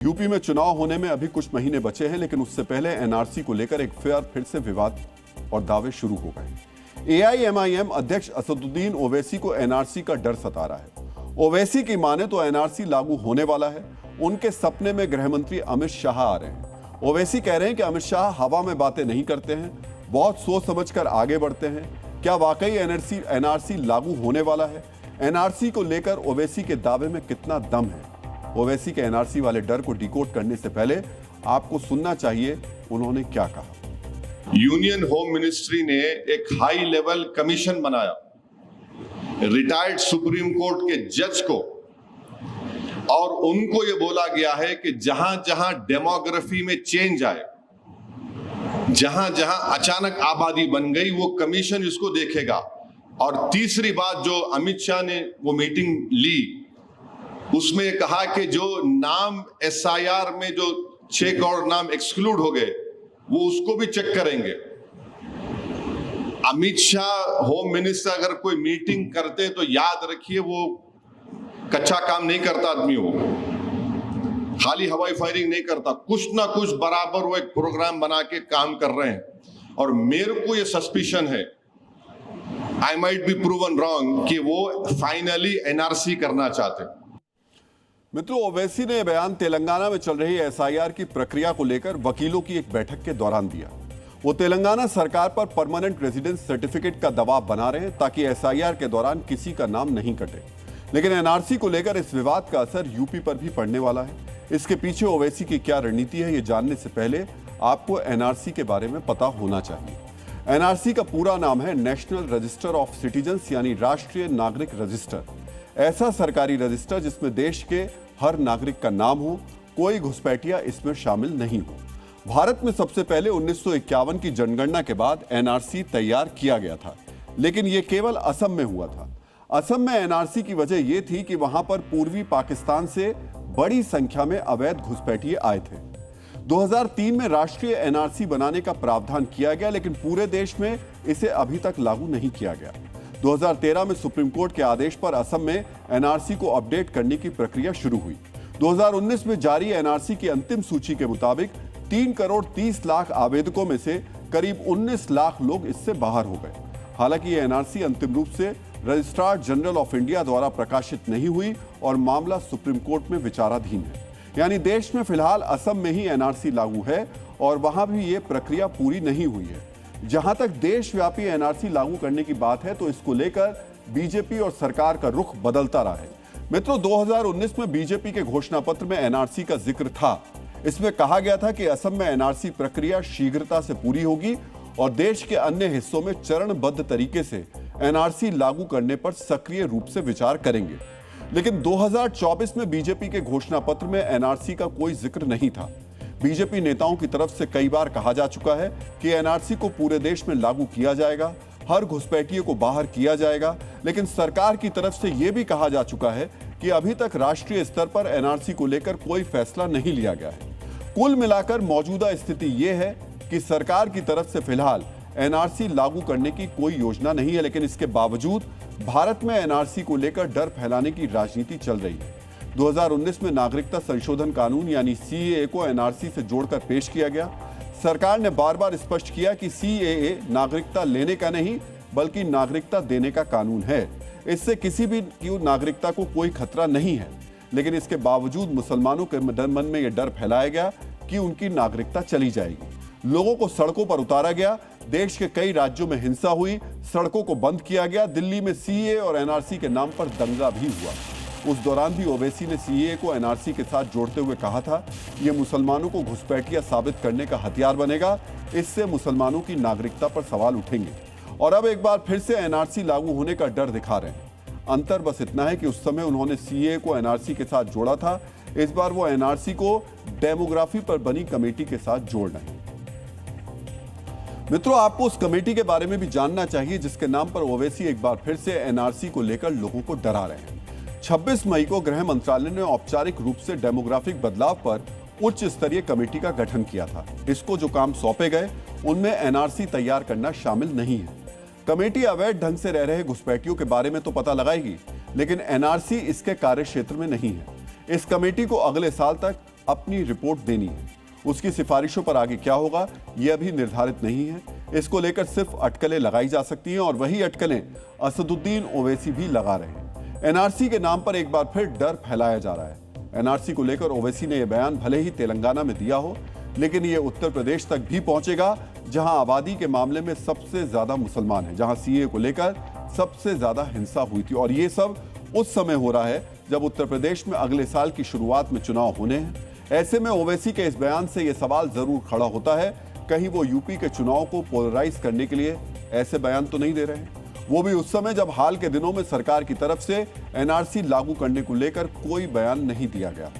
UP में चुनाव होने में अभी कुछ महीने बचे हैं, लेकिन उससे पहले एनआरसी को लेकर एक फिर से विवाद और दावे शुरू हो गए। एआईएमआईएम अध्यक्ष असदुद्दीन ओवैसी को एनआरसी का डर सता रहा है। ओवैसी की माने तो एनआरसी लागू होने वाला है। उनके सपने में गृह मंत्री अमित शाह आ रहे हैं। ओवैसी कह रहे हैं कि अमित शाह हवा में बातें नहीं करते हैं, बहुत सोच समझकर आगे बढ़ते हैं। क्या वाकई एनआरसी लागू होने वाला है? एनआरसी को लेकर ओवैसी के दावे में कितना दम है? ओवैसी के एनआरसी वाले डर को डिकोड करने से पहले आपको सुनना चाहिए उन्होंने क्या कहा। यूनियन होम मिनिस्ट्री ने एक हाई लेवल कमीशन बनाया रिटायर्ड सुप्रीम कोर्ट के जज को, और उनको यह बोला गया है कि जहां जहां डेमोग्राफी में चेंज आए, जहां जहां अचानक आबादी बन गई, वो कमीशन इसको देखेगा। और तीसरी बात जो अमित शाह ने वो मीटिंग ली, उसमें कहा कि जो नाम एसआईआर में जो 6 करोड़ नाम एक्सक्लूड हो गए, वो उसको भी चेक करेंगे। अमित शाह होम मिनिस्टर अगर कोई मीटिंग करते तो याद रखिए वो कच्चा काम नहीं करता आदमी, वो खाली हवाई फायरिंग नहीं करता, कुछ ना कुछ बराबर वो एक प्रोग्राम बना के काम कर रहे हैं। और मेरे को ये सस्पिशन है, I might be proven wrong, कि वो फाइनली एनआरसी करना चाहते हैं। मित्रों, ओवैसी ने बयान तेलंगाना में चल रही एसआईआर की प्रक्रिया को लेकर वकीलों की एक बैठक के दौरान दिया। वो तेलंगाना सरकार पर परमानेंट रेजिडेंस सर्टिफिकेट का दबाव बना रहे हैं ताकि एसआईआर के दौरान किसी का नाम नहीं कटे। लेकिन एनआरसी को लेकर इस विवाद का असर यूपी पर भी पड़ने वाला है। इसके पीछे ओवैसी की क्या रणनीति है, ये जानने से पहले आपको एनआरसी के बारे में पता होना चाहिए। एनआरसी का पूरा नाम है नेशनल रजिस्टर ऑफ सिटीजन्स, यानी राष्ट्रीय नागरिक रजिस्टर। ऐसा सरकारी रजिस्टर जिसमें देश के हर नागरिक का नाम हो, कोई घुसपैठिया इसमें शामिल नहीं हो। भारत में सबसे पहले 1951 की जनगणना के बाद एनआरसी तैयार किया गया था, लेकिन यह केवल असम में हुआ था। असम में एनआरसी की वजह यह थी कि वहां पर पूर्वी पाकिस्तान से बड़ी संख्या में अवैध घुसपैठिए आए थे। 2003 में राष्ट्रीय एनआरसी बनाने का प्रावधान किया गया, लेकिन पूरे देश में इसे अभी तक लागू नहीं किया गया। 2013 में सुप्रीम कोर्ट के आदेश पर असम में एनआरसी को अपडेट करने की प्रक्रिया शुरू हुई। 2019 में जारी एनआरसी की अंतिम सूची के मुताबिक 3 करोड़ 30 लाख आवेदकों में से करीब 19 लाख लोग इससे बाहर हो गए। हालांकि ये एनआरसी अंतिम रूप से रजिस्ट्रार जनरल ऑफ इंडिया द्वारा प्रकाशित नहीं हुई और मामला सुप्रीम कोर्ट में विचाराधीन है। यानी देश में फिलहाल असम में ही एनआरसी लागू है और वहां भी ये प्रक्रिया पूरी नहीं हुई है। जहां तक देशव्यापी एनआरसी लागू करने की बात है, तो इसको लेकर बीजेपी और सरकार का रुख बदलता रहा है। मित्रों, 2019 में बीजेपी के घोषणा पत्र में एनआरसी का जिक्र था। इसमें कहा गया था कि असम में एनआरसी प्रक्रिया शीघ्रता से पूरी होगी और देश के अन्य हिस्सों में चरणबद्ध तरीके से एनआरसी लागू करने पर सक्रिय रूप से विचार करेंगे। लेकिन 2024 में बीजेपी के घोषणा पत्र में एनआरसी का कोई जिक्र नहीं था। बीजेपी नेताओं की तरफ से कई बार कहा जा चुका है कि एनआरसी को पूरे देश में लागू किया जाएगा, हर घुसपैठिए को बाहर किया जाएगा, लेकिन सरकार की तरफ से यह भी कहा जा चुका है कि अभी तक राष्ट्रीय स्तर पर एनआरसी को लेकर कोई फैसला नहीं लिया गया है। कुल मिलाकर मौजूदा स्थिति यह है कि सरकार की तरफ से फिलहाल एनआरसी लागू करने की कोई योजना नहीं है, लेकिन इसके बावजूद भारत में एनआरसी को लेकर डर फैलाने की राजनीति चल रही है। 2019 में नागरिकता संशोधन कानून यानी सीएए को एनआरसी से जोड़कर पेश किया गया। सरकार ने बार बार स्पष्ट किया कि सीएए नागरिकता लेने का नहीं बल्कि नागरिकता देने का कानून है। इससे किसी भी की नागरिकता को कोई खतरा नहीं है, लेकिन इसके बावजूद मुसलमानों के मन में यह डर फैलाया गया कि उनकी नागरिकता चली जाएगी। लोगों को सड़कों पर उतारा गया। देश के कई राज्यों में हिंसा हुई, सड़कों को बंद किया गया। दिल्ली में सीएए और एनआरसी के नाम पर दंगा भी हुआ। उस दौरान भी ओवैसी ने सीएए को एनआरसी के साथ जोड़ते हुए कहा था, यह मुसलमानों को घुसपैठिया साबित करने का हथियार बनेगा, इससे मुसलमानों की नागरिकता पर सवाल उठेंगे। और अब एक बार फिर से एनआरसी लागू होने का डर दिखा रहे हैं। अंतर बस इतना है कि उस समय उन्होंने सीएए को एनआरसी के साथ जोड़ा था, इस बार वो एनआरसी को डेमोग्राफी पर बनी कमेटी के साथ जोड़ रहे हैं। मित्रों, आपको उस कमेटी के बारे में भी जानना चाहिए जिसके नाम पर ओवैसी एक बार फिर से एनआरसी को लेकर लोगों को डरा रहे हैं। 26 मई को गृह मंत्रालय ने औपचारिक रूप से डेमोग्राफिक बदलाव पर उच्च स्तरीय कमेटी का गठन किया था। इसको जो काम सौंपे गए उनमें एनआरसी तैयार करना शामिल नहीं है। कमेटी अवैध ढंग से रह रहे घुसपैठियों के बारे में तो पता लगाएगी, लेकिन एनआरसी इसके कार्य क्षेत्र में नहीं है। इस कमेटी को अगले साल तक अपनी रिपोर्ट देनी है। उसकी सिफारिशों पर आगे क्या होगा यह अभी निर्धारित नहीं है। इसको लेकर सिर्फ अटकलें लगाई जा सकती हैं और वही अटकलें असदुद्दीन ओवैसी भी लगा रहे हैं। एनआरसी के नाम पर एक बार फिर डर फैलाया जा रहा है। एनआरसी को लेकर ओवैसी ने यह बयान भले ही तेलंगाना में दिया हो, लेकिन यह उत्तर प्रदेश तक भी पहुंचेगा, जहां आबादी के मामले में सबसे ज्यादा मुसलमान हैं, जहां सीए को लेकर सबसे ज्यादा हिंसा हुई थी। और ये सब उस समय हो रहा है जब उत्तर प्रदेश में अगले साल की शुरुआत में चुनाव होने हैं। ऐसे में ओवैसी के इस बयान से यह सवाल जरूर खड़ा होता है, कहीं वो यूपी के चुनाव को पोलराइज करने के लिए ऐसे बयान तो नहीं दे रहे हैं, वो भी उस समय जब हाल के दिनों में सरकार की तरफ से एनआरसी लागू करने को लेकर कोई बयान नहीं दिया गया।